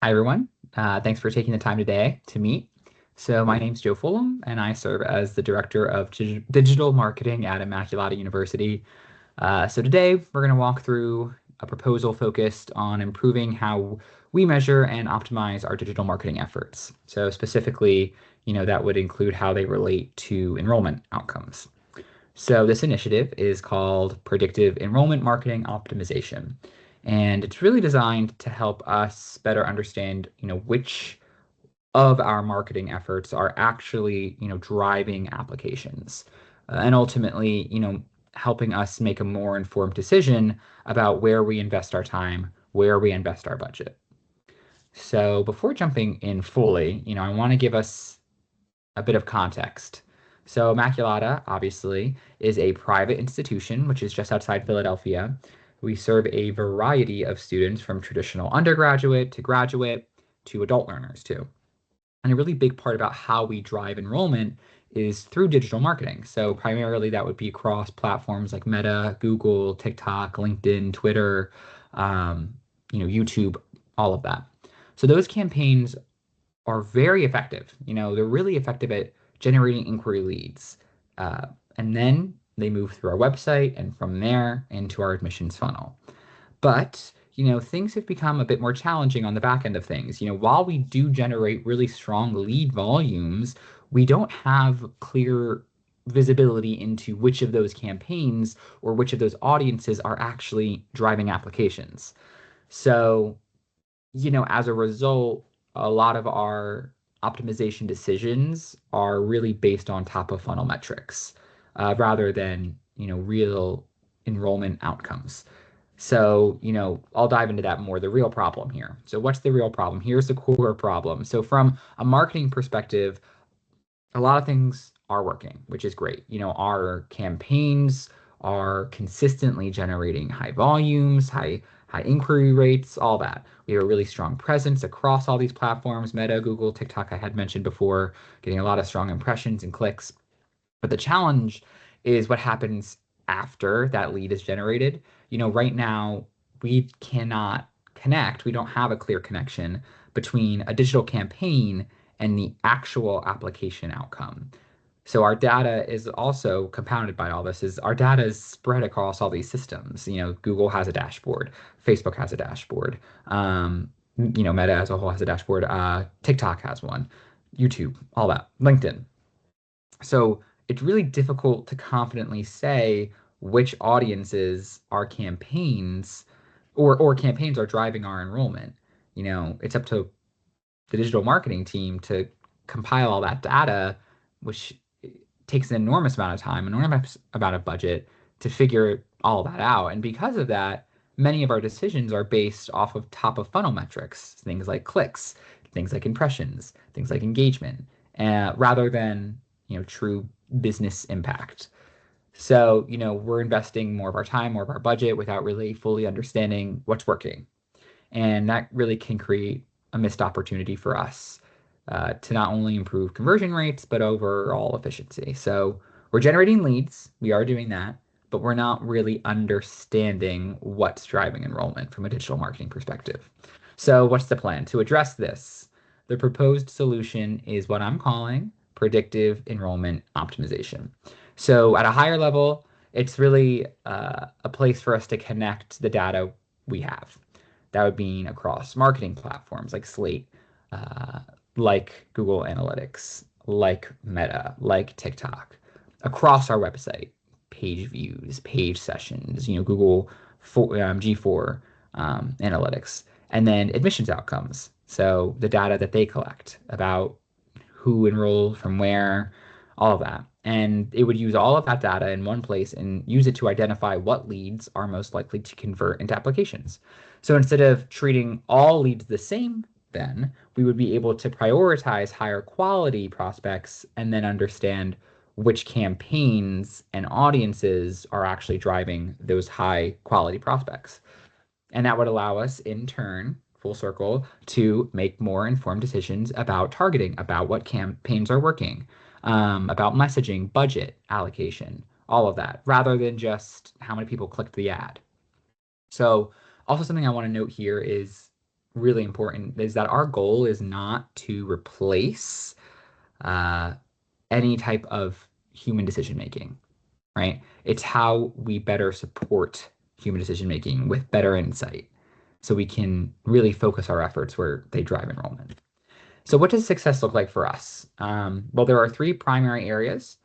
Hi, everyone. Thanks for taking the time today to meet. So my name's Joe Fulham, and I serve as the Director of Digital Marketing at Immaculata University. So today we're going to walk through a proposal focused on improving how we measure and optimize our digital marketing efforts. So specifically, that would include how they relate to enrollment outcomes. So this initiative is called Predictive Enrollment Marketing Optimization. And it's really designed to help us better understand, which of our marketing efforts are actually, driving applications. And ultimately, helping us make a more informed decision about where we invest our time, where we invest our budget. So before jumping in fully, I want to give us a bit of context. So Immaculata, obviously, is a private institution, which is just outside Philadelphia. We serve a variety of students from traditional undergraduate to graduate to adult learners too. And a really big part about how we drive enrollment is through digital marketing. So primarily that would be across platforms like Meta, Google, TikTok, LinkedIn, Twitter, YouTube, all of that. So those campaigns are very effective. They're really effective at generating inquiry leads. And then they move through our website and from there into our admissions funnel. But, things have become a bit more challenging on the back end of things. While we do generate really strong lead volumes, we don't have clear visibility into which of those campaigns or which of those audiences are actually driving applications. So, as a result, a lot of our optimization decisions are really based on top of funnel metrics rather than, real enrollment outcomes. So, I'll dive into that more, the real problem here. So what's the real problem? Here's the core problem. So from a marketing perspective, a lot of things are working, which is great. Our campaigns are consistently generating high volumes, high inquiry rates, all that. We have a really strong presence across all these platforms, Meta, Google, TikTok, I had mentioned before, getting a lot of strong impressions and clicks. But the challenge is what happens after that lead is generated. Right now we cannot connect. We don't have a clear connection between a digital campaign and the actual application outcome. So our data is also compounded by all this is our data is spread across all these systems. Google has a dashboard, Facebook has a dashboard, Meta as a whole has a dashboard, TikTok has one, YouTube, all that, LinkedIn. So it's really difficult to confidently say which audiences our campaigns or campaigns are driving our enrollment. It's up to the digital marketing team to compile all that data, which takes an enormous amount of time, an enormous amount of budget to figure all that out. And because of that, many of our decisions are based off of top of funnel metrics, things like clicks, things like impressions, things like engagement, rather than true business impact. So, we're investing more of our time, more of our budget without really fully understanding what's working. And that really can create a missed opportunity for us to not only improve conversion rates, but overall efficiency. So we're generating leads, we are doing that, but we're not really understanding what's driving enrollment from a digital marketing perspective. So what's the plan? To address this, the proposed solution is what I'm calling predictive enrollment optimization. So at a higher level, it's really a place for us to connect the data we have. That would mean across marketing platforms like Slate, like Google Analytics, like Meta, like TikTok, across our website, page views, page sessions, Google G4 Analytics, and then admissions outcomes. So the data that they collect about who enrolled from where, all of that. And it would use all of that data in one place and use it to identify what leads are most likely to convert into applications. So instead of treating all leads the same, then we would be able to prioritize higher quality prospects and then understand which campaigns and audiences are actually driving those high quality prospects. And that would allow us, in turn, full circle, to make more informed decisions about targeting, about what campaigns are working, about messaging, budget allocation, all of that, rather than just how many people clicked the ad. So also something I want to note here is really important is that our goal is not to replace uh, any type of human decision making, right? It's how we better support human decision making with better insight so we can really focus our efforts where they drive enrollment. So, what does success look like for us? Well, there are three primary areas.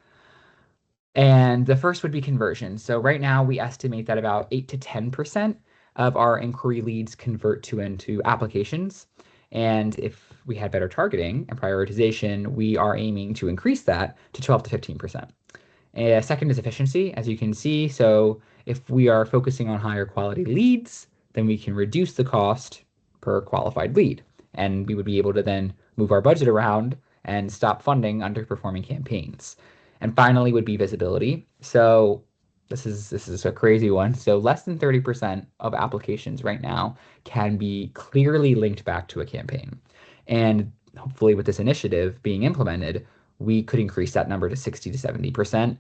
And the first would be conversion. So right now we estimate that about 8 to 10% of our inquiry leads convert into applications. And if we had better targeting and prioritization, we are aiming to increase that to 12 to 15%. Second is efficiency, as you can see. So if we are focusing on higher quality leads, then we can reduce the cost per qualified lead. And we would be able to then move our budget around and stop funding underperforming campaigns. And finally would be visibility. So this is a crazy one. So less than 30% of applications right now can be clearly linked back to a campaign. And hopefully with this initiative being implemented, we could increase that number to 60 to 70%,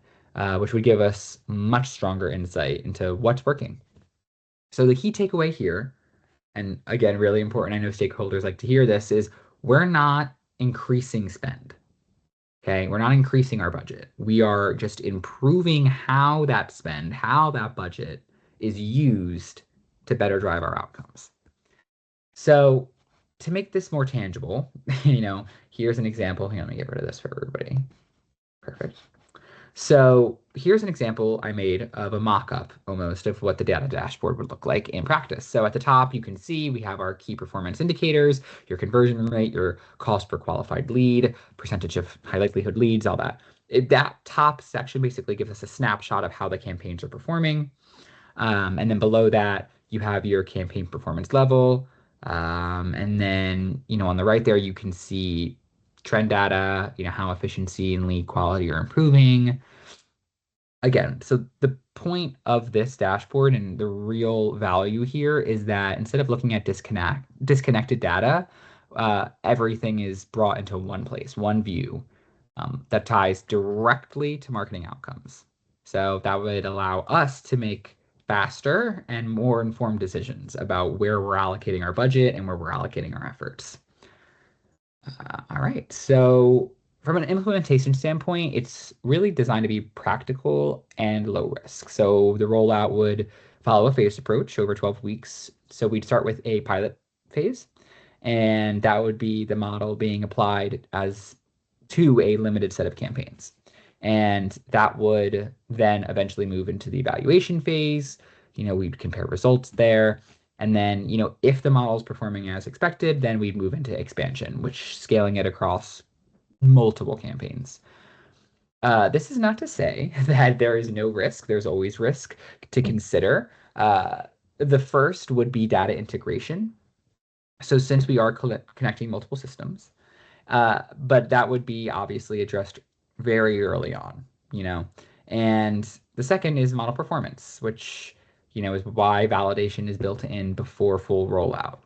which would give us much stronger insight into what's working. So the key takeaway here, and again, really important, I know stakeholders like to hear this, is we're not increasing spend. Okay, we're not increasing our budget. We are just improving how that spend, how that budget is used to better drive our outcomes. So to make this more tangible, here's an example. Hang on, let me get rid of this for everybody. Perfect. So here's an example I made of a mock-up almost of what the data dashboard would look like in practice. So at the top, you can see we have our key performance indicators, your conversion rate, your cost per qualified lead, percentage of high likelihood leads, all that. That top section basically gives us a snapshot of how the campaigns are performing. And then below that, you have your campaign performance level. And then, on the right there, you can see trend data, how efficiency and lead quality are improving. Again, so the point of this dashboard and the real value here is that instead of looking at disconnected data, everything is brought into one place, one view that ties directly to marketing outcomes. So that would allow us to make faster and more informed decisions about where we're allocating our budget and where we're allocating our efforts. All right. So from an implementation standpoint, it's really designed to be practical and low risk. So the rollout would follow a phased approach over 12 weeks. So we'd start with a pilot phase, and that would be the model being applied as to a limited set of campaigns. And that would then eventually move into the evaluation phase. We'd compare results there. And then, if the model is performing as expected, then we'd move into expansion, which scaling it across multiple campaigns. This is not to say that there is no risk. There's always risk to consider. The first would be data integration. So since we are connecting multiple systems, but that would be obviously addressed very early on, And the second is model performance, which, is why validation is built in before full rollout.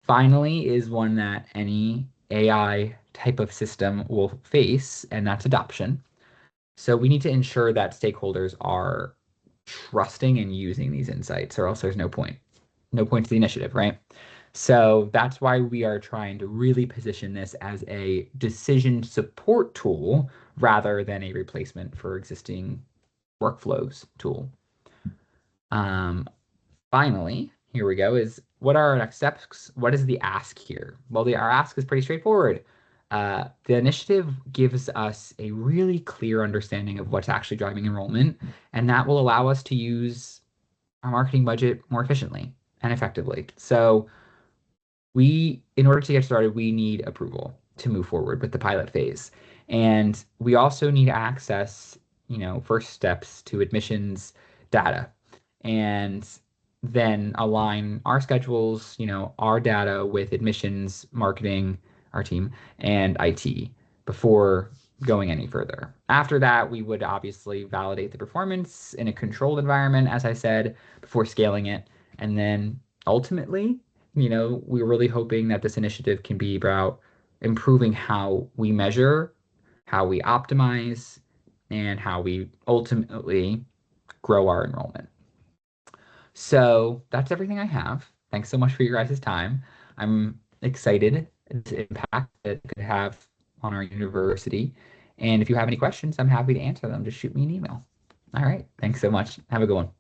Finally is one that any AI type of system will face, and that's adoption. So we need to ensure that stakeholders are trusting and using these insights, or else there's no point. No point to the initiative, right? So that's why we are trying to really position this as a decision support tool rather than a replacement for existing workflows tool. Finally, here we go, is what are our next steps? What is the ask here? Well, our ask is pretty straightforward. The initiative gives us a really clear understanding of what's actually driving enrollment, and that will allow us to use our marketing budget more efficiently and effectively. So in order to get started, we need approval to move forward with the pilot phase. And we also need access, first steps to admissions data and then align our schedules, our data with admissions, marketing, our team, and IT before going any further. After that, we would obviously validate the performance in a controlled environment, as I said, before scaling it. And then ultimately, we're really hoping that this initiative can be about improving how we measure, how we optimize, and how we ultimately grow our enrollment. So that's everything I have. Thanks so much for your guys' time. I'm excited to impact that it could have on our university. And if you have any questions, I'm happy to answer them. Just shoot me an email. All right. Thanks so much. Have a good one.